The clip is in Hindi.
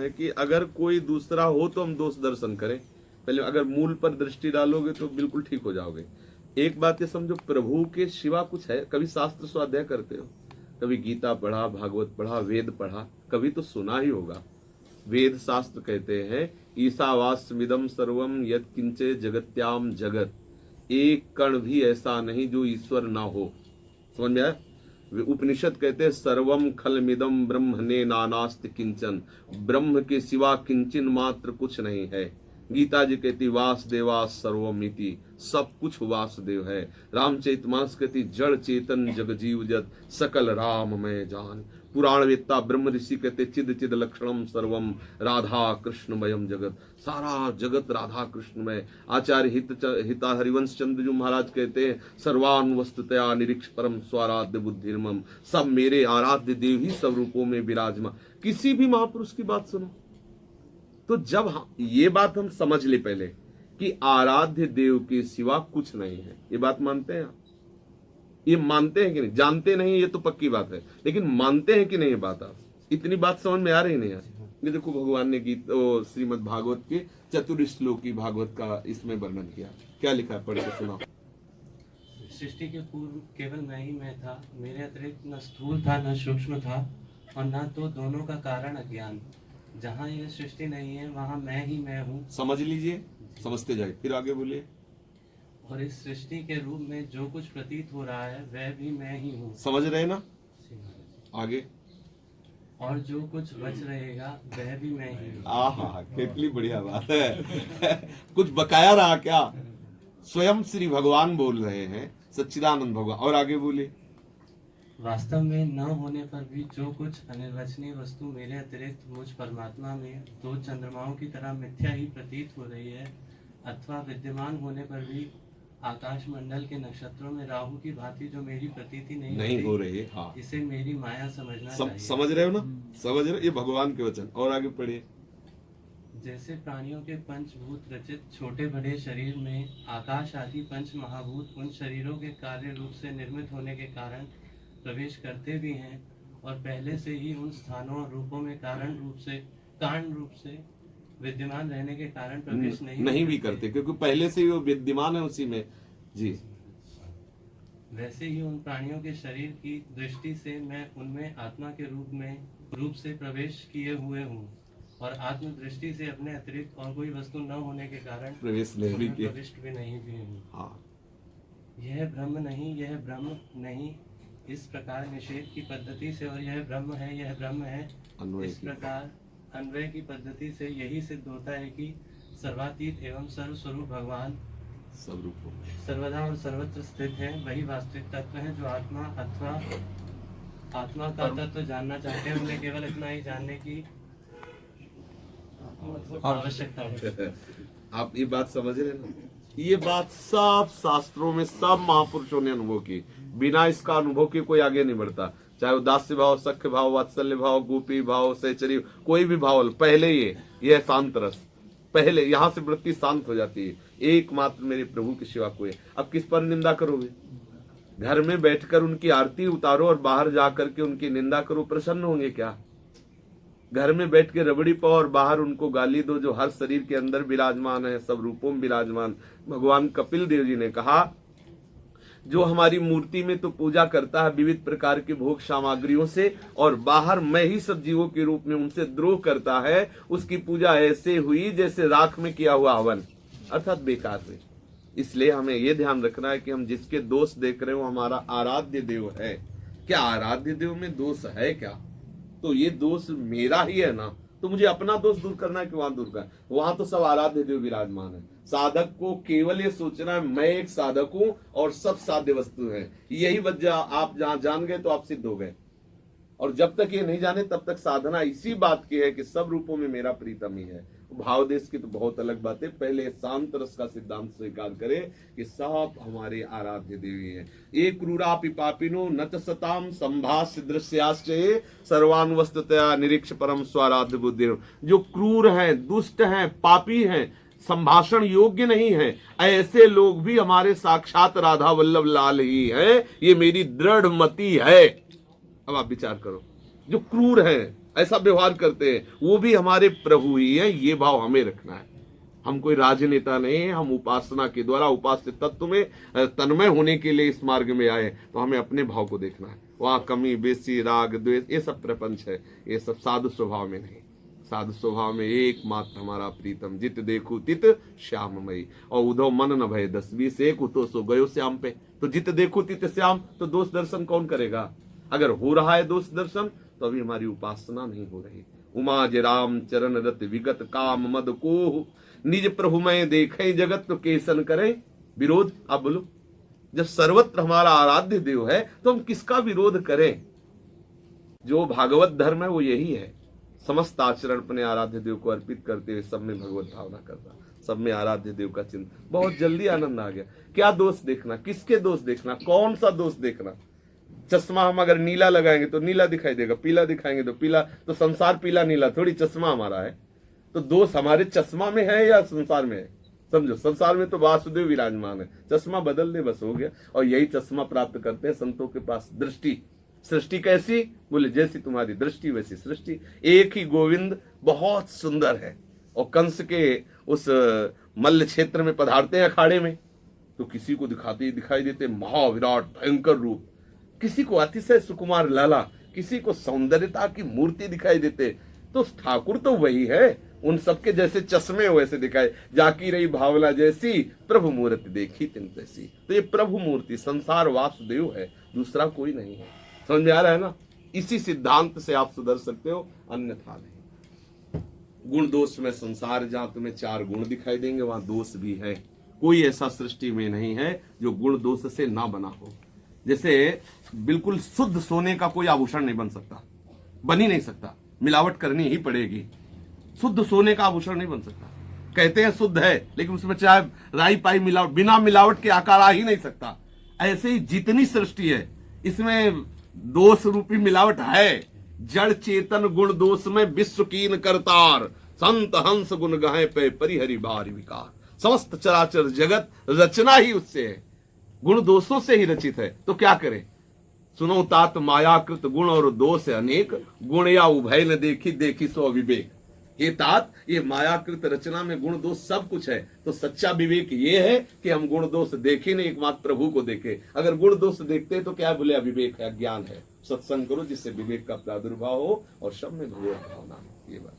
है कि अगर कोई दूसरा हो तो हम दोष दर्शन करें, पहले अगर मूल पर दृष्टि डालोगे तो बिल्कुल ठीक हो जाओगे। एक बात ये समझो, प्रभु के सिवा कुछ है? कभी शास्त्र स्वाध्याय करते हो? कभी गीता पढ़ा, भागवत पढ़ा, वेद पढ़ा? कभी तो सुना ही होगा। वेद शास्त्र कहते हैं ईशावास्यमिदं सर्वम यत् किंचे जगत्याम जगत, एक कण भी ऐसा नहीं जो ईश्वर ना हो। समझ में आया? उपनिषद कहते हैं सर्वम खलमिदम ब्रह्मणे नानास्ति किंचन, ब्रह्म के सिवा किंचन मात्र कुछ नहीं है। गीता जी कहती वासुदेवा सर्वमिति, सब कुछ वासुदेव है। रामचरितमानस कहती जड़ चेतन जगजीव जत, सकल राम में जान। पुराण वेत्ता ब्रह्म ऋषि कहते चिद चिद लक्षणम सर्वम राधा कृष्णमयम जगत, सारा जगत राधा कृष्णमय। आचार्य हिता हरिवंश चंद्र जी महाराज कहते हैं सर्वान वस्तुतया निरीक्ष परम स्वाराध्य बुद्धिर्मम, सब मेरे आराध्य देव ही सब रूपों में विराजमान। किसी भी महापुरुष की बात सुनो तो जब ये बात हम समझ ले पहले कि आराध्य देव के सिवा कुछ नहीं है, ये बात मानते हैं आप? ये मानते हैं कि नहीं? जानते नहीं ये तो पक्की बात है, लेकिन मानते हैं कि नहीं ये बात? आप इतनी बात समझ में आ रही नहीं यार? ये देखो भगवान ने श्रीमद् भागवत के चतुर्श्लोकी भागवत का इसमें वर्णन किया। क्या लिखा है, पढ़ के सुनाओ। सृष्टि के पूर्व केवल मैं ही मैं था, मेरे अतिरिक्त न स्थूल था न सूक्ष्म था, और न तो दोनों का कारण अज्ञान। जहाँ यह सृष्टि नहीं है वहाँ मैं ही मैं हूँ। समझ लीजिए, समझते जाए, फिर आगे बोलिए। और इस सृष्टि के रूप में जो कुछ प्रतीत हो रहा है वह भी मैं ही हूँ। समझ रहे ना? आगे। और जो कुछ बच रहेगा वह भी मैं ही हूँ। आहा, कितनी बढ़िया बात है। कुछ बकाया रहा क्या? स्वयं श्री भगवान बोल रहे हैं, सच्चिदानंद भगवान। और आगे बोले। वास्तव में न होने पर भी जो कुछ अनिर्वचनीय वस्तु मेरे अतिरिक्त मुझ परमात्मा में दो चंद्रमाओं की तरह मिथ्या ही प्रतीत हो रही है, अथवा विद्यमान होने पर भी आकाश मंडल के नक्षत्रों में राहु की भांति जो मेरी प्रतीति नहीं हो रही है, हाँ, इसे मेरी माया समझना चाहिए। समझ रहे हो ना? समझ रहे हो? ये भगवान के वचन। और आगे पढ़िए। जैसे प्राणियों के पंचभूत रचित छोटे बड़े शरीर में आकाश आदि पंच महाभूत उन शरीरों के कार्य रूप से निर्मित होने के कारण प्रवेश करते भी हैं, और पहले से ही उन स्थानों और रूपों में कारण रूप से विद्यमान रहने के कारण प्रवेश नहीं भी करते, क्योंकि पहले से ही वो विद्यमान है उसी में जी। वैसे ही उन प्राणियों के शरीर की दृष्टि से मैं उनमें आत्मा के रूप से प्रवेश किए हुए हूँ, और आत्म दृष्टि से अपने अतिरिक्त और कोई वस्तु न होने के कारण प्रविष्ट भी नहीं भी हूँ। हाँ। यह ब्रह्म नहीं, यह ब्रह्म नहीं, इस प्रकार निषेध की पद्धति से, और यह ब्रह्म है, यह ब्रह्म है, इस प्रकार अन्वय की पद्धति से यही सिद्ध होता है कि सर्वातीत एवं सर्वस्वरूप भगवान सब रूपों में सर्वदा और सर्वत्र स्थित है। वही वास्तविक तत्व है जो आत्मा अथवा आत्मा का तत्व जानना चाहते हैं। उन्हें केवल इतना ही जानने की आवश्यकता है। आप ये बात समझ रहे ना? ये बात सब शास्त्रों में सब महापुरुषों ने अनुभव की। बिना इसका अनुभव के कोई आगे नहीं बढ़ता। चाहे उदास्य भाव, सख्य भाव, वात्सल्य भाव, गोपी भाव, सहचरी, कोई भी भाव, पहले ये शांत रस, पहले यहाँ से वृत्ति शांत हो जाती है। एकमात्र मेरे प्रभु के सिवा कोई। अब किस पर निंदा करोगे? घर में बैठकर उनकी आरती उतारो और बाहर जाकर के उनकी निंदा करो, प्रसन्न होंगे क्या? घर में बैठ के रबड़ी पाओ और बाहर उनको गाली दो जो हर शरीर के अंदर विराजमान है, सब रूपों में विराजमान। भगवान कपिल देव जी ने कहा जो हमारी मूर्ति में तो पूजा करता है विविध प्रकार के भोग सामग्रियों से, और बाहर मैं ही सब जीवों के रूप में उनसे द्रोह करता है, उसकी पूजा ऐसे हुई जैसे राख में किया हुआ हवन, अर्थात बेकार हुई। इसलिए हमें ये ध्यान रखना है कि हम जिसके दोष देख रहे हो हमारा आराध्य देव है। क्या आराध्य देव में दोष है क्या? तो ये दोष मेरा ही है ना, तो मुझे अपना दोष दूर करना है कि वहां दूर करना? वहां तो सब आराध्य देव विराजमान है। साधक को केवल ये सोचना है मैं एक साधक हूं और सब साध्य वस्तु है। यही वजह आप जहां जान गए तो आप सिद्ध हो गए, और जब तक ये नहीं जाने तब तक साधना इसी बात की है कि सब रूपों में मेरा प्रीतम ही है। भाव देश की तो बहुत अलग बात है। पहले शांत रस का सिद्धांत स्वीकार करे कि सब हमारे आराध्य देवी है। एक क्रूरा पिपापिनो न च सताम संभाष्य दृश्याश्चये सर्वान वस्तुतया निरीक्ष परम स्वाराध्य बुद्धि। जो क्रूर हैं, दुष्ट हैं, पापी हैं, संभाषण योग्य नहीं है, ऐसे लोग भी हमारे साक्षात राधा वल्लभ लाल ही हैं। ये मेरी दृढ़ मति है। अब आप विचार करो, जो क्रूर हैं, ऐसा व्यवहार करते हैं, वो भी हमारे प्रभु ही है। ये भाव हमें रखना है। हम कोई राजनेता नहीं है, हम उपासना के द्वारा उपास्य तत्व में तन्मय होने के लिए इस मार्ग में आए, तो हमें अपने भाव को देखना है। वहां कमी बेसी राग द्वेष ये सब प्रपंच है, ये सब साधु स्वभाव में नहीं। साधु स्वभाव में एकमात्र हमारा प्रीतम, जित देखो तित श्याममयी। और उधो मन न भय 10-20 एक उतो सो गयो श्याम पे। तो जित देखो तित श्याम, तो दोष दर्शन कौन करेगा? अगर हो रहा है दोष दर्शन तो अभी हमारी उपासना नहीं हो रही। उमा जे राम चरण रत विगत काम मद को, निज प्रभु में देखे जगत तो केसन करे विरोध। आप बोलो, जब सर्वत्र हमारा आराध्य देव है तो हम किसका विरोध करें? जो भागवत धर्म है वो यही है, समस्त आचरण अपने आराध्य देव को अर्पित करते हुए सब में भगवत भावना करना, सब में आराध्य देव का चिंतन। बहुत जल्दी आनंद आ गया। क्या दोष देखना, किसके दोष देखना, कौन सा दोष देखना? चश्मा हम अगर नीला लगाएंगे तो नीला दिखाई देगा, पीला दिखाएंगे तो पीला। तो संसार पीला नीला थोड़ी, चश्मा हमारा है। तो दोष हमारे चश्मा में है या संसार में है? समझो, संसार में तो वासुदेव विराजमान है, चश्मा बदल दे बस हो गया। और यही चश्मा प्राप्त करते हैं संतों के पास, दृष्टि। सृष्टि कैसी? बोले जैसी तुम्हारी दृष्टि वैसी सृष्टि। एक ही गोविंद बहुत सुंदर है। और कंस के उस मल्ल क्षेत्र में पधारते हैं अखाड़े में, तो किसी को दिखाई देते महाविराट भयंकर रूप, किसी को अतिशय सुकुमार लाला, किसी को सौंदर्यता की मूर्ति दिखाई देते। तो ठाकुर तो वही है, उन सबके जैसे चश्मे वैसे दिखाए। जाकी रही भावना जैसी, प्रभु मूर्ति देखी तिन तैसी। तो ये प्रभु मूर्ति संसार वासुदेव है, दूसरा कोई नहीं है। समझ में आ रहा है ना? इसी सिद्धांत से आप सुधर सकते हो, अन्यथा नहीं। गुण दोष में संसार जहां तुम्हें 4 गुण दिखाई देंगे वहां दोष भी है। कोई ऐसा सृष्टि में नहीं है जो गुण दोष से ना बना हो। जैसे बिल्कुल शुद्ध सोने का कोई आभूषण नहीं बन सकता, बन ही नहीं सकता, मिलावट करनी ही पड़ेगी। शुद्ध सोने का आभूषण नहीं बन सकता। कहते हैं शुद्ध है, लेकिन उसमें चाहे राई पाई मिलावट, बिना मिलावट के आकार आ ही नहीं सकता। ऐसे ही जितनी सृष्टि है इसमें दोष रूपी मिलावट है। जड़ चेतन गुण दोष में विश्व कीन करतार, संत हंस गुण गाहे पे परिहरि बारी विकार। समस्त चराचर जगत रचना ही उससे है, गुण दोषों से ही रचित है। तो क्या करें? सुनो तात मायाकृत गुण और दोष अनेक, गुण या उभय न देखी देखी सो विवेक। ये तात, ये मायाकृत रचना में गुण दोष सब कुछ है। तो सच्चा विवेक ये है कि हम गुण दोष देखें नहीं, एकमात्र प्रभु को देखें। अगर गुण दोष देखते तो क्या बोले? अविवेक है, अज्ञान है। सत्संग करो जिससे विवेक का प्रादुर्भाव हो और सब में भगवत भावना हो। ये बात